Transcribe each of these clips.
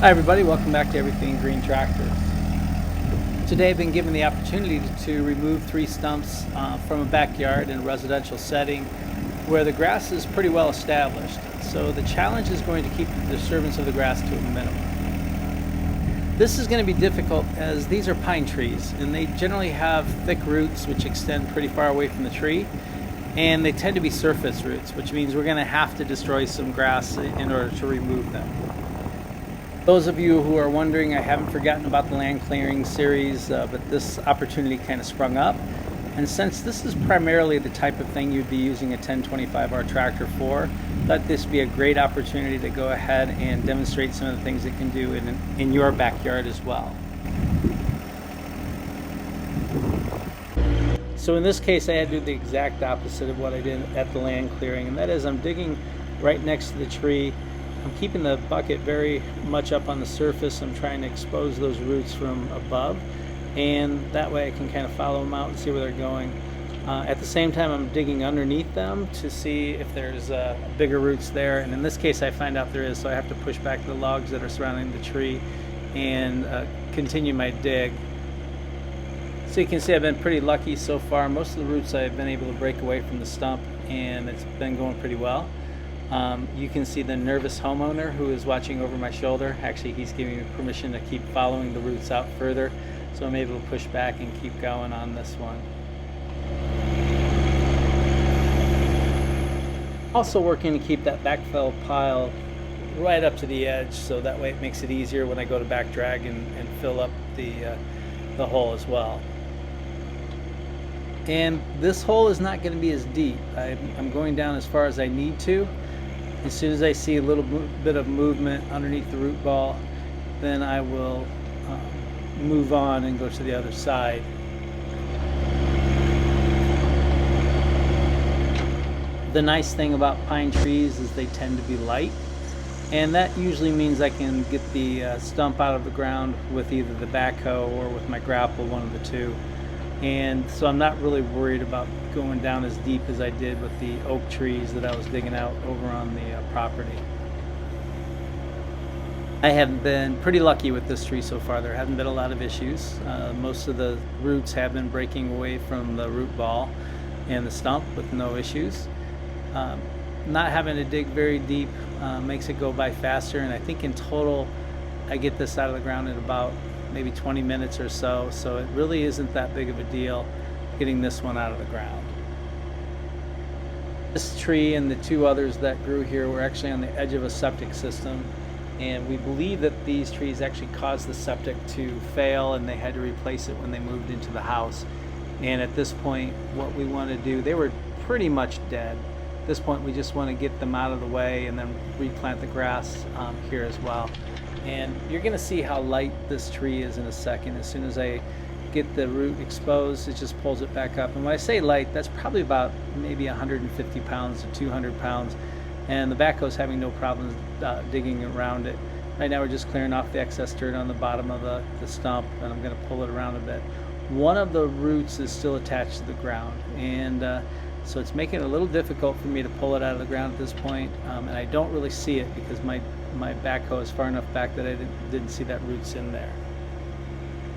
Hi everybody, welcome back to Everything Green Tractors. Today I've been given the opportunity to remove 3 stumps from a backyard in a residential setting where the grass is pretty well established. So the challenge is going to keep the disturbance of the grass to a minimum. This is going to be difficult as these are pine trees and they generally have thick roots which extend pretty far away from the tree, and they tend to be surface roots, which means we're going to have to destroy some grass in order to remove them. Those of you who are wondering, I haven't forgotten about the land clearing series, but this opportunity kind of sprung up. And since this is primarily the type of thing you'd be using a 1025R tractor for, thought this would be a great opportunity to go ahead and demonstrate some of the things it can do in your backyard as well. So in this case, I had to do the exact opposite of what I did at the land clearing, and that is I'm digging right next to the tree. I'm keeping the bucket very much up on the surface. I'm trying to expose those roots from above, and that way I can kind of follow them out and see where they're going. At the same time, I'm digging underneath them to see if there's bigger roots there, and in this case I find out there is, so I have to push back the logs that are surrounding the tree and continue my dig. So you can see I've been pretty lucky so far. Most of the roots I've been able to break away from the stump, and it's been going pretty well. You can see the nervous homeowner who is watching over my shoulder. Actually, he's giving me permission to keep following the roots out further, so I'm able to push back and keep going on this one. Also working to keep that backfill pile right up to the edge, so that way it makes it easier when I go to back drag and fill up the hole as well. And this hole is not going to be as deep. I'm going down as far as I need to. As soon as I see a little bit of movement underneath the root ball, then I will move on and go to the other side. The nice thing about pine trees is they tend to be light, and that usually means I can get the stump out of the ground with either the backhoe or with my grapple, one of the two. And so I'm not really worried about going down as deep as I did with the oak trees that I was digging out over on the property. I have been pretty lucky with this tree so far. There haven't been a lot of issues. Most of the roots have been breaking away from the root ball and the stump with no issues. Not having to dig very deep makes it go by faster, and I think in total I get this out of the ground in about maybe 20 minutes or so, so it really isn't that big of a deal getting this one out of the ground. This tree and the 2 others that grew here were actually on the edge of a septic system, and we believe that these trees actually caused the septic to fail and they had to replace it when they moved into the house. And at this point, what we want to do, they were pretty much dead. At this point we just want to get them out of the way and then replant the grass here as well. And you're going to see how light this tree is in a second. As soon as I get the root exposed, it just pulls it back up. And when I say light, that's probably about maybe 150 pounds to 200 pounds. And the backhoe's having no problems digging around it. Right now we're just clearing off the excess dirt on the bottom of the stump, and I'm going to pull it around a bit. One of the roots is still attached to the ground, and so it's making it a little difficult for me to pull it out of the ground at this point. And I don't really see it because my backhoe is far enough back that I didn't see that root's in there.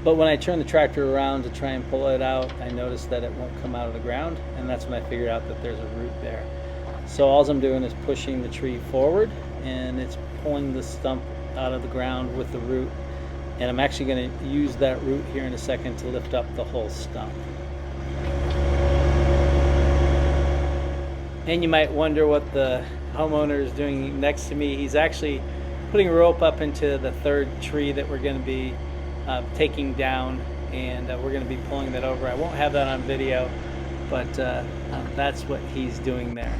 But when I turn the tractor around to try and pull it out, I notice that it won't come out of the ground, and that's when I figured out that there's a root there. So all I'm doing is pushing the tree forward, and it's pulling the stump out of the ground with the root, and I'm actually going to use that root here in a second to lift up the whole stump. And you might wonder what the homeowner is doing next to me. He's actually putting a rope up into the 3rd tree that we're going to be taking down, and we're going to be pulling that over. I won't have that on video, but that's what he's doing there.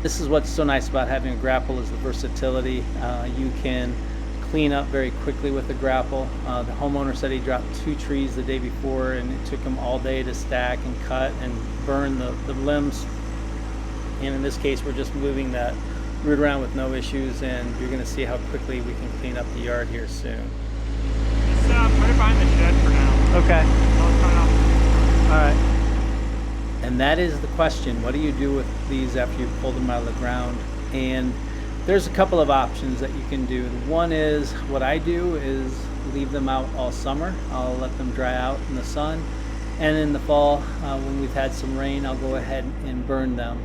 This is what's so nice about having a grapple, is the versatility. You can clean up very quickly with the grapple. The homeowner said he dropped 2 trees the day before, and it took him all day to stack and cut and burn the limbs. And in this case, we're just moving that root around with no issues, and you're going to see how quickly we can clean up the yard here soon. Just put it behind the shed for now. Okay. All right. And that is the question. What do you do with these after you pull them out of the ground? And there's a couple of options that you can do. One is, what I do is leave them out all summer. I'll let them dry out in the sun, and in the fall, when we've had some rain, I'll go ahead and burn them.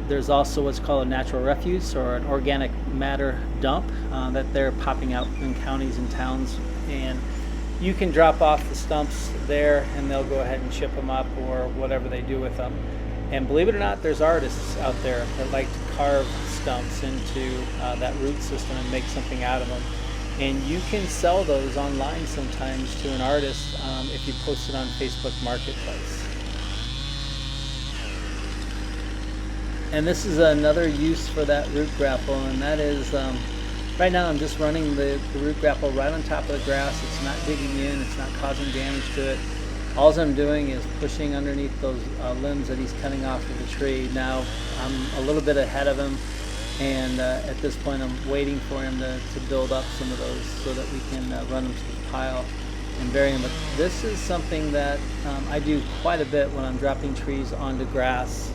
There's also what's called a natural refuse or an organic matter dump that they're popping out in counties and towns, and you can drop off the stumps there and they'll go ahead and chip them up or whatever they do with them. And believe it or not, there's artists out there that like to carve stumps into that root system and make something out of them. And you can sell those online sometimes to an artist if you post it on Facebook Marketplace. And this is another use for that root grapple, and that is, right now I'm just running the root grapple right on top of the grass. It's not digging in, it's not causing damage to it. All I'm doing is pushing underneath those limbs that he's cutting off of the tree. Now I'm a little bit ahead of him, and at this point I'm waiting for him to build up some of those so that we can run them to the pile and bury them. But this is something that I do quite a bit when I'm dropping trees onto grass.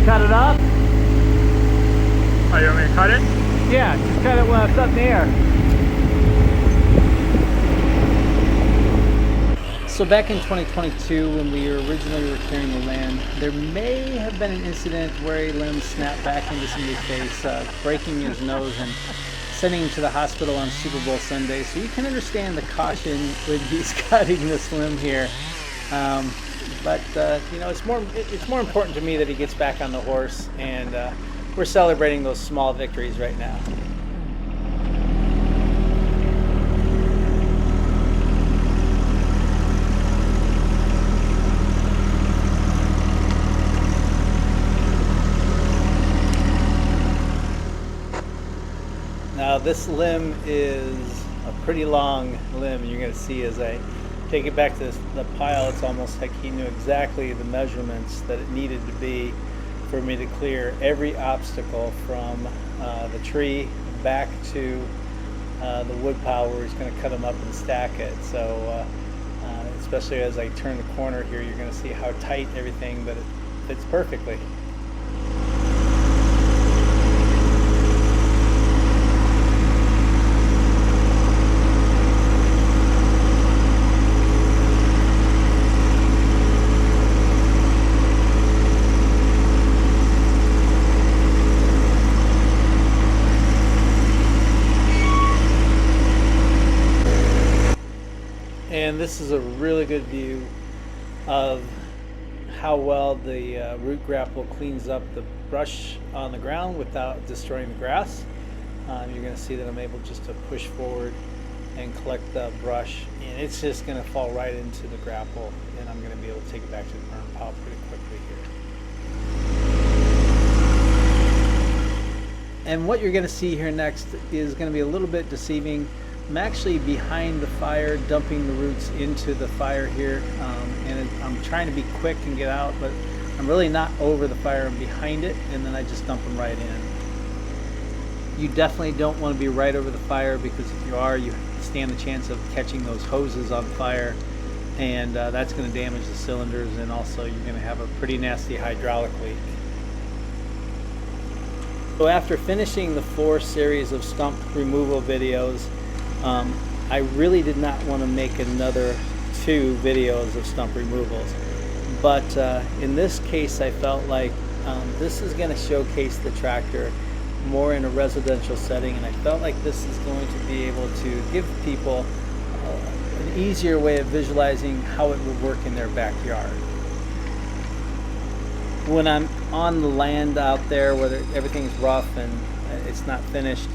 Cut it up? Oh, you want me to cut it? Yeah, just cut it when it's up in the air. So back in 2022, when we originally were clearing the land, there may have been an incident where a limb snapped back into somebody's face, breaking his nose and sending him to the hospital on Super Bowl Sunday. So you can understand the caution when he's cutting this limb here. But you know, it's more important to me that he gets back on the horse, and we're celebrating those small victories right now. Now this limb is a pretty long limb. You're going to see as I take it back to the pile, it's almost like he knew exactly the measurements that it needed to be for me to clear every obstacle from the tree back to the wood pile where he's going to cut them up and stack it. So especially as I turn the corner here, you're going to see how tight everything, but it fits perfectly. And this is a really good view of how well the root grapple cleans up the brush on the ground without destroying the grass. You're going to see that I'm able just to push forward and collect the brush, and it's just going to fall right into the grapple, and I'm going to be able to take it back to the burn pile pretty quickly here. And what you're going to see here next is going to be a little bit deceiving. I'm actually behind the fire, dumping the roots into the fire here, and I'm trying to be quick and get out, but I'm really not over the fire. I'm behind it, and then I just dump them right in. You definitely don't want to be right over the fire, because if you are, you stand the chance of catching those hoses on fire, and that's going to damage the cylinders, and also you're going to have a pretty nasty hydraulic leak. So after finishing the 4 series of stump removal videos, I really did not want to make another 2 videos of stump removals, but in this case I felt like this is going to showcase the tractor more in a residential setting, and I felt like this is going to be able to give people an easier way of visualizing how it would work in their backyard. When I'm on the land out there where everything's rough and it's not finished,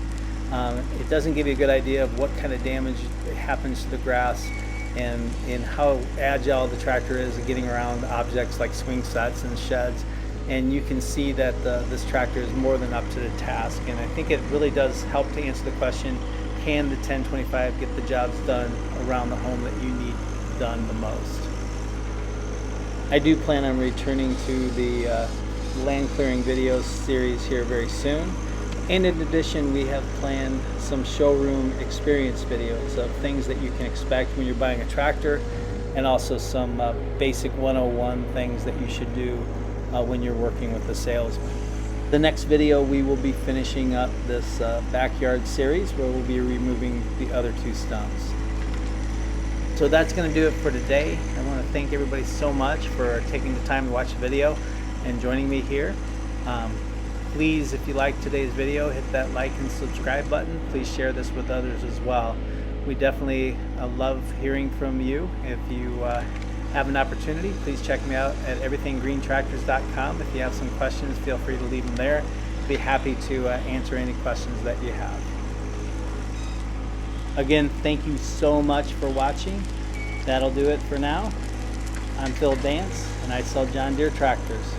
it doesn't give you a good idea of what kind of damage happens to the grass, and how agile the tractor is at getting around objects like swing sets and sheds. And you can see that this tractor is more than up to the task, and I think it really does help to answer the question, can the 1025 get the jobs done around the home that you need done the most? I do plan on returning to the land clearing videos series here very soon, and in addition we have planned some showroom experience videos of things that you can expect when you're buying a tractor, and also some basic 101 things that you should do when you're working with a salesman. The next video we will be finishing up this backyard series where we'll be removing the other 2 stumps. So that's going to do it for today. I want to thank everybody so much for taking the time to watch the video and joining me here. Please, if you liked today's video, hit that like and subscribe button. Please share this with others as well. We definitely love hearing from you. If you have an opportunity, please check me out at everythinggreentractors.com. If you have some questions, feel free to leave them there. I'd be happy to answer any questions that you have. Again, thank you so much for watching. That'll do it for now. I'm Phil Dance, and I sell John Deere tractors.